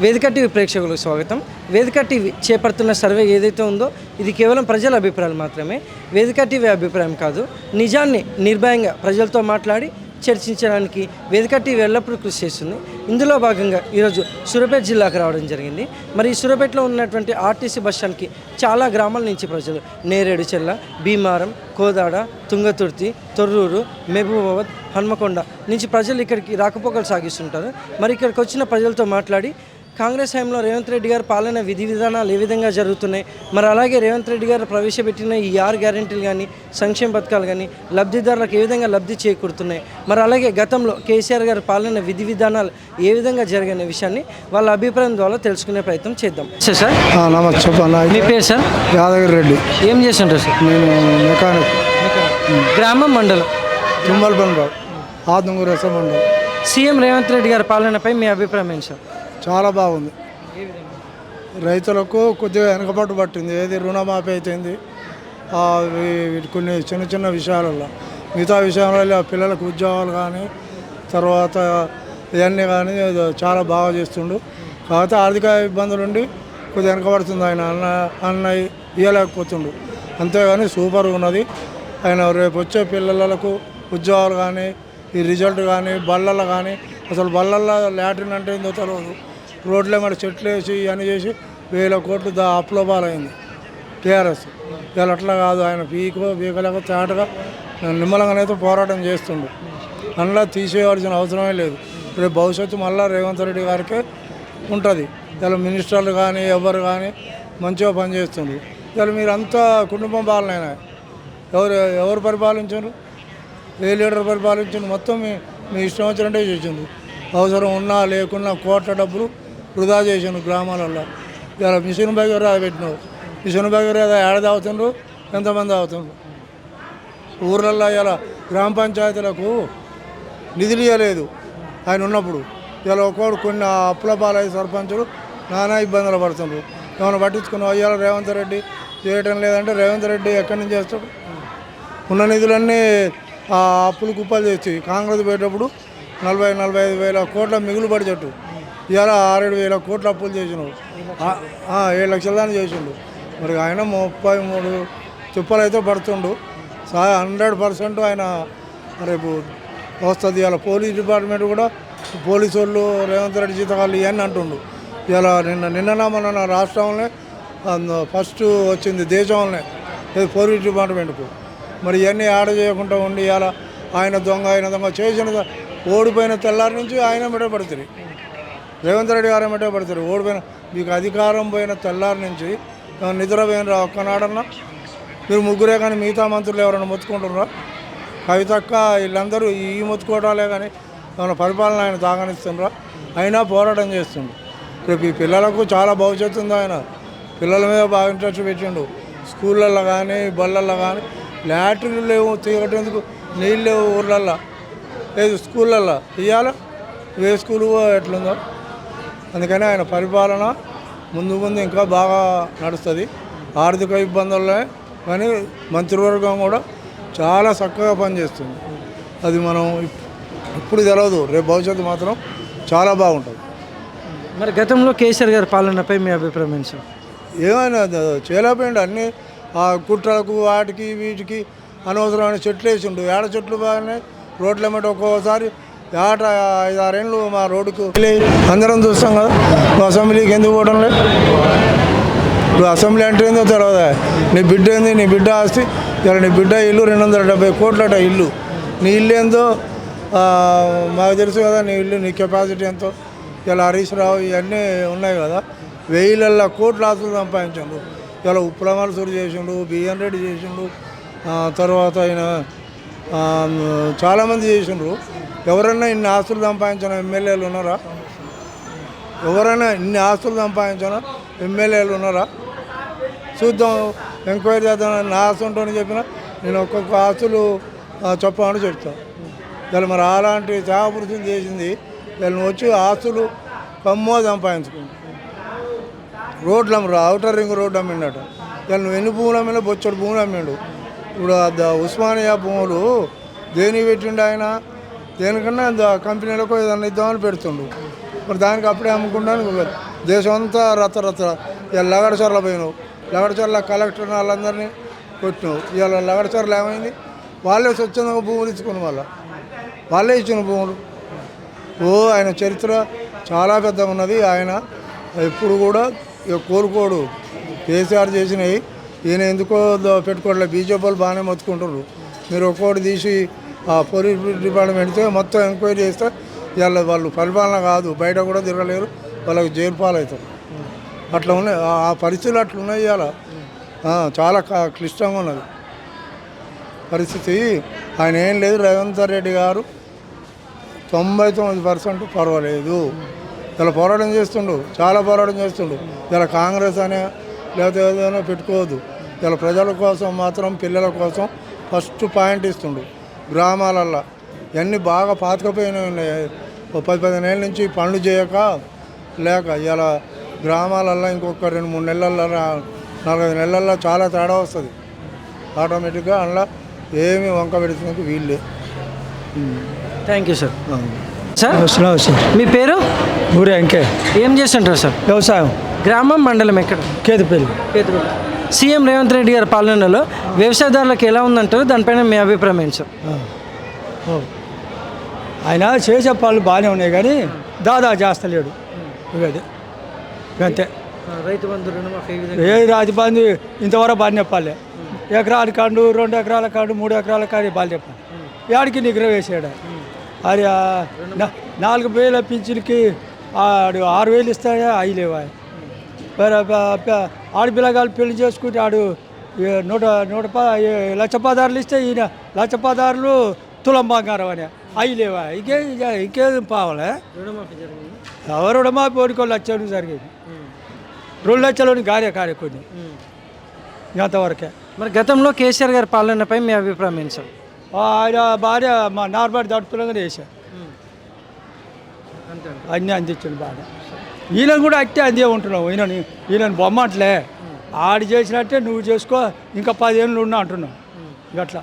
వేదిక టీవీ ప్రేక్షకులకు స్వాగతం. వేదిక టీవీ చేపడుతున్న సర్వే ఏదైతే ఉందో ఇది కేవలం ప్రజల అభిప్రాయాలు మాత్రమే. వేదిక టీవీ అభిప్రాయం కాదు. నిజాన్ని నిర్భయంగా ప్రజలతో మాట్లాడి చర్చించడానికి వేదిక టీవీ ఎల్లప్పుడూ కృషి చేస్తుంది. ఇందులో భాగంగా ఈరోజు సూర్యాపేట జిల్లాకు రావడం జరిగింది. మరి ఈ సూర్యాపేటలో ఉన్నటువంటి ఆర్టీసీ బస్ స్టాండ్కి చాలా గ్రామాల నుంచి ప్రజలు నేరేడుచెల్ల, భీమారం, కోదాడ, తుంగతుర్తి, తొర్రూరు, మహబూబాబాద్, హన్మకొండ నుంచి ప్రజలు ఇక్కడికి రాకపోకలు సాగిస్తుంటారు. మరి ఇక్కడికి వచ్చిన ప్రజలతో మాట్లాడి కాంగ్రెస్ హయాంలో రేవంత్ రెడ్డి గారు పాలన విధి విధానాలు ఏ విధంగా జరుగుతున్నాయి, మరి అలాగే రేవంత్ రెడ్డి గారు ప్రవేశపెట్టిన ఈ 6 గ్యారెంటీలు కానీ సంక్షేమ పథకాలు కానీ లబ్ధిదారులకు ఏ విధంగా లబ్ధి చేకూరుతున్నాయి, మరి అలాగే గతంలో కేసీఆర్ గారు పాలన విధి విధానాలు ఏ విధంగా జరిగిన విషయాన్ని వాళ్ళ అభిప్రాయం ద్వారా తెలుసుకునే ప్రయత్నం చేద్దాం. సార్ నమస్తే చెప్పండి. మీ పేరు సార్? యాదగిరి రెడ్డి. ఏం చేస్తుంటారు సార్? నేను మెకానిక్. గ్రామం మండలం తుమ్మలపల్లి, ఆత్మూరు రసం మండలం. సీఎం రేవంత్ రెడ్డి గారి పాలనపై మీ అభిప్రాయం ఏంటి సార్? చాలా బాగుంది. రైతులకు కొద్దిగా వెనకబట్టు పట్టింది. ఏది రుణమాఫీ అయిపోయింది, కొన్ని చిన్న చిన్న విషయాలలో. మిగతా విషయాలలో పిల్లలకు ఉద్యోగాలు కానీ తర్వాత ఇవన్నీ కానీ చాలా బాగా చేస్తుండు. కాకపోతే ఆర్థిక ఇబ్బందులు ఉండి కొద్దిగా వెనకబడుతుంది. ఆయన అన్న ఇవ్వలేకపోతుండు. అంతేగాని సూపర్ ఉన్నది. ఆయన రేపు వచ్చే పిల్లలకు ఉద్యోగాలు కానీ ఈ రిజల్ట్ కానీ బళ్ళల్లో కానీ అసలు బళ్ళల్లో లాట్రిన్ అంటే ఏందో తెలియదు. రోడ్లే మరి చెట్లు వేసి ఇవన్నీ చేసి 1000 కోట్లు అప్పులో పాలైంది టీఆర్ఎస్. ఇవాళ అట్లా కాదు. ఆయన పీకలేక తేటగా నిమ్మలంగానైతే పోరాటం చేస్తుండు. అందులో తీసేయవలసిన అవసరమే లేదు. రేపు భవిష్యత్తు మళ్ళీ రేవంత్ రెడ్డి గారికే ఉంటుంది. ఇలా మినిస్టర్లు కానీ ఎవరు కానీ మంచిగా పనిచేస్తుండ్రు. ఇలా మీరంతా కుటుంబం పాలన ఎవరు పరిపాలించారు? ఏ లీడర్ పరిపాలించారు? మొత్తం మీ ఇష్టం వచ్చినట్టే చేసిండ్రు. అవసరం ఉన్నా లేకున్నా కోట్ల డబ్బులు వృధా చేసిండ్రు గ్రామాలలో. ఇలా మిషన్ భగీరథ పెట్టినావు. మిషన్ భగీరథ ఏడాది అవుతుండ్రు, ఎంతమంది అవుతుండ్రు ఊర్లలో. ఇలా గ్రామ పంచాయతీలకు నిధులు ఇవ్వలేదు ఆయన ఉన్నప్పుడు. ఇలా ఒక్కోడు కొన్ని అప్పుల పాలై సర్పంచులు నానా ఇబ్బందులు పడుతుండ్రు. ఏమైనా పట్టించుకున్నావు? ఇవాళ రేవంత్ రెడ్డి చేయటం లేదంటే రేవంత్ రెడ్డి ఎక్కడి నుంచి చేస్తాడు? ఉన్న నిధులన్నీ అప్పులు కుప్పలు చేసి కాంగ్రెస్ పెట్టేటప్పుడు 40-45 వేల కోట్ల మిగులు పడిచెట్టు. ఇవాళ 6-7 వేల కోట్ల అప్పులు చేసినావు. 7 లక్షల దాన్ని చేసిండు. మరి ఆయన 33 చుప్పలు అయితే పడుతుండు. 100% ఆయన రేపు వస్తుంది. ఇవాళ పోలీస్ డిపార్ట్మెంట్ కూడా పోలీసు వాళ్ళు రేవంత్ రెడ్డి జీతకాలు ఇవన్నీ అంటుండు. ఇలా నిన్న మన రాష్ట్రంలో ఫస్ట్ వచ్చింది దేశంలోనే పోలీస్ డిపార్ట్మెంట్కు. మరి ఇవన్నీ ఆడ చేయకుండా ఉండి ఇవాళ ఆయన దొంగ చేసిన ఓడిపోయిన తెల్లారి నుంచి ఆయన మెట్ట పడుతుంది. రేవంత్ రెడ్డి గారు మెట్ట పడుతుంది. ఓడిపోయిన మీకు అధికారం పోయిన తెల్లారి నుంచి నిద్రపోయినరా ఒక్కనాడన్నా? మీరు ముగ్గురే కానీ మిగతా మంత్రులు ఎవరైనా మొత్తుకుంటున్నారా? కవితక్క వీళ్ళందరూ ఈ మొత్తుకోవడాలే కానీ ఏమైనా పరిపాలన ఆయన దాగనిస్తుండ్రా? అయినా పోరాటం చేస్తుండ్రు. రేపు ఈ పిల్లలకు చాలా భవిష్యత్తు ఉంది. ఆయన పిల్లల మీద బాగా ఇంట్రెస్ట్ పెట్టిండు. స్కూళ్ళల్లో కానీ బళ్ళల్లో కానీ లాట్రిన్లు లేవు, తీయటందుకు నీళ్ళు లేవు ఊర్లల్లో, లేదు స్కూళ్ళల్లో. ఇవాళ ఏ స్కూలు ఎట్లుందో. అందుకని ఆయన పరిపాలన ముందు ఇంకా బాగా నడుస్తుంది. ఆర్థిక ఇబ్బందులే కానీ మంత్రివర్గం కూడా చాలా చక్కగా పనిచేస్తుంది. అది మనం ఇప్పుడు తెలియదు, రేపు భవిష్యత్తు మాత్రం చాలా బాగుంటుంది. మరి గతంలో కేసీఆర్ గారి పాలనపై మీ అభిప్రాయం ఏంటి సార్? ఏమైనా చేయలేకపోయిండు. అన్నీ కుట్రలకు వాటికి వీటికి అనవసరమైన చెట్లు వేసిండు. ఏడ చెట్లు బాగానే రోడ్లు ఏమంటే ఒక్కోసారి 5-6 ఏళ్ళు మా రోడ్డుకు అందరం చూస్తాం కదా. నువ్వు అసెంబ్లీకి ఎందుకు పోవడం లేదు? నువ్వు అసెంబ్లీ అంటే ఏందో తెలియదా? నీ బిడ్డ ఏంది? నీ బిడ్డ ఆస్తి. ఇలా నీ బిడ్డ ఇల్లు 270 కోట్లట ఇల్లు. నీ ఇల్లు ఏందో మాకు తెలుసు కదా. నీ ఇల్లు నీ కెపాసిటీ ఎంతో. ఇలా హరీష్ రావు ఇవన్నీ ఉన్నాయి కదా. 1000 కోట్ల ఆస్తులు సంపాదించండు. ఇలా ఉప్పులమాలు సూరు చేసిండు, బిఎన్ రెడ్డి చేసిండు, తర్వాత ఆయన చాలామంది చేసిండ్రు. ఎవరైనా ఇన్ని ఆస్తులు సంపాదించిన ఎమ్మెల్యేలు ఉన్నారా? ఎవరైనా ఇన్ని ఆస్తులు సంపాదించిన ఎమ్మెల్యేలు ఉన్నారా? చూద్దాం, ఎంక్వైరీ చేద్దాం. నా ఆస్తి ఉంటుందని చెప్పినా నేను ఒక్కొక్క ఆస్తులు చెప్పమని చెప్తాను. ఇలా మరి అలాంటి త్యాగపురుషులు చేసింది. వీళ్ళని వచ్చి ఆస్తులు కమ్మో సంపాదించుకుంది. రోడ్లు అమ్మరు, అవుటర్ రింగ్ రోడ్డు అమ్మిండట. ఇలా నువ్వు ఎన్ని భూములు అమ్మినా బొచ్చడు భూములు అమ్మిండు. ఇప్పుడు ఉస్మానియా భూములు దేనికి పెట్టిండు ఆయన? దేనికన్నా కంపెనీలకు ఏదన్నా ఇద్దామని పెడుతుండు. మరి దానికి అప్పుడే అమ్ముకుంటాను దేశం అంతా రచ్చ ఇవాళ లగడచర్ల పోయినావు, లగడచర్ల కలెక్టర్ వాళ్ళందరినీ కొట్టినావు. ఇవాళ లగడచర్ల ఏమైంది? వాళ్ళే స్వచ్ఛందంగా భూములు ఇచ్చుకుని వాళ్ళే ఇచ్చిన భూములు. ఆయన చరిత్ర చాలా పెద్దగా ఉన్నది. ఆయన ఎప్పుడు కూడా కోరుకోడు. కేసీఆర్ చేసినవి ఈయన ఎందుకో పెట్టుకోవట్లే. బీజేపీ వాళ్ళు బాగానే మొత్తుకుంటారు. మీరు ఒక్కోటి తీసి ఆ పోలీస్ డిపార్ట్మెంట్తో మొత్తం ఎంక్వైరీ చేస్తే ఇవాళ వాళ్ళు పరిపాలన కాదు, బయట కూడా తిరగలేరు, వాళ్ళకి జైలు పాలవుతారు. అట్లా ఉన్నాయి ఆ పరిస్థితులు. అట్లా ఉన్నాయి. ఇవాళ చాలా క్లిష్టంగా ఉన్నది పరిస్థితి. ఆయన ఏం లేదు. రేవంత్ రెడ్డి గారు 99% పర్వాలేదు. ఇలా పోరాటం చేస్తుండు, చాలా పోరాటం చేస్తుండు. ఇలా కాంగ్రెస్ అనే లేకపోతే ఏదైనా పెట్టుకోవద్దు. ఇలా ప్రజల కోసం మాత్రం, పిల్లల కోసం ఫస్ట్ పాయింట్ ఇస్తుండు. గ్రామాలల్లో ఇవన్నీ బాగా పాతకపోయినవి ఉన్నాయి. 10-15 ఏళ్ళ నుంచి పనులు చేయక లేక ఇలా గ్రామాలల్లో ఇంకొక 2-3 నెలల్లో 4-5 నెలల్లో చాలా తేడా వస్తుంది. ఆటోమేటిక్గా అందులో ఏమి వంక పెడుతున్నట్టు వీళ్ళే. Thank you sir. సార్ మీ పేరు? ఊరే ఇంకే. ఏం చేస్తుంటారు సార్? వ్యవసాయం. గ్రామం, మండలం ఎక్కడ? కేతుపల్లి. సీఎం రేవంత్ రెడ్డి గారి పాలనలో వ్యవసాయదారులకు ఎలా ఉందంటారు? దానిపైన మీ అభిప్రాయం ఏంటి సార్? ఆయన చేసే పనులు బాగానే ఉన్నాయి కానీ దాదా చేస్తలేడు. ఇవది అంతే. రైతు బంధు రుణమాఫీ ఏ రాజబంధు ఇంతవరకు బాగా చెప్పాలి. ఎకరాల కాండు, 2 ఎకరాల కాండు, 3 ఎకరాల కాండు బాగా చెప్పాలి. ఏడికి నిగ్రహ వేసాడు. అది 4,000 పింఛన్కి 6,000 ఇస్తాడా? అవి లేవా? ఆడపిల్లగాలు పెళ్లి చేసుకుంటే ఆడు 1,00,000 ఇస్తే ఈయన 1,00,000 తులం బంగారం అని అవి లేవా? ఇంకేం పావాలి? ఎవరు రుణమాఫీ ఓడికోళ్ళు లక్షలు జరిగేది. 2 లక్షలని గారే కొన్ని ఇంతవరకే. మరి గతంలో కేసీఆర్ గారి పాలనపై మీ అభిప్రాయం ఏంటి సార్? ఆయన భార్య మా నార్మల్ దడుపులంగానే వేశారు. అన్నీ అందించండి బాగా. ఈయన కూడా అట్టే అందే ఉంటున్నావు. ఈయనని బొమ్మ అట్లే ఆడి చేసినట్టే నువ్వు చేసుకో, ఇంకా 10 ఏళ్ళు ఉన్నా అంటున్నావు. గట్లా